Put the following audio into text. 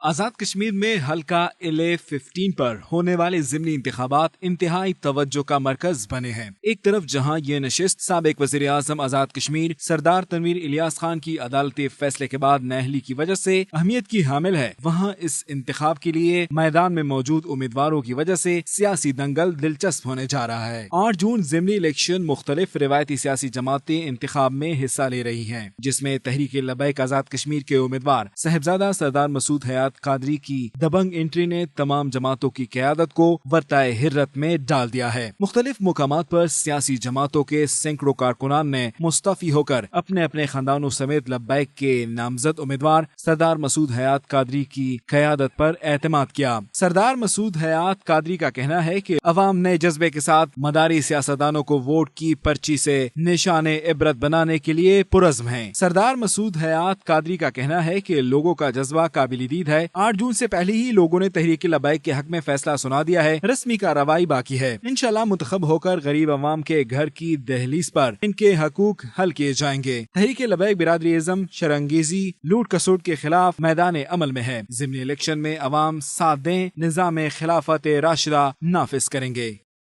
آزاد کشمیر میں حلقہ LA-15 پر ہونے والے ضمنی انتخابات انتہائی توجہ کا مرکز بنے ہیں۔ ایک طرف جہاں یہ نشست سابق وزیر اعظم آزاد کشمیر سردار تنویر الیاس خان کی عدالتی فیصلے کے بعد نااہلی کی وجہ سے اہمیت کی حامل ہے، وہاں اس انتخاب کے لیے میدان میں موجود امیدواروں کی وجہ سے سیاسی دنگل دلچسپ ہونے جا رہا ہے۔ 8 جون ضمنی الیکشن مختلف روایتی سیاسی جماعتیں انتخاب میں حصہ لے رہی ہیں، جس میں تحریک لبیک آزاد کشمیر کے امیدوار صاحبزادہ سردار مسعود حیات قادری کی دبنگ انٹری نے تمام جماعتوں کی قیادت کو ورطۂ حرت میں ڈال دیا ہے۔ مختلف مقامات پر سیاسی جماعتوں کے سینکڑوں کارکنان نے مستعفی ہو کر اپنے اپنے خاندانوں سمیت لبیک کے نامزد امیدوار سردار مسعود حیات قادری کی قیادت پر اعتماد کیا۔ سردار مسعود حیات قادری کا کہنا ہے کہ عوام نئے جذبے کے ساتھ مداری سیاستدانوں کو ووٹ کی پرچی سے نشان عبرت بنانے کے لیے پرعزم ہیں۔ سردار مسعود حیات قادری کا کہنا ہے کہ لوگوں کا جذبہ قابل دید ہے۔ 8 جون سے پہلے ہی لوگوں نے تحریک لبیک کے حق میں فیصلہ سنا دیا ہے، رسمی کارروائی باقی ہے۔ انشاءاللہ منتخب ہو کر غریب عوام کے گھر کی دہلیز پر ان کے حقوق حل کیے جائیں گے۔ تحریک لبیک برادری ازم شرانگیزی لوٹ کسوٹ کے خلاف میدان عمل میں ہے۔ ضمنی الیکشن میں عوام ساتھ دیں، نظام خلافت راشدہ نافذ کریں گے۔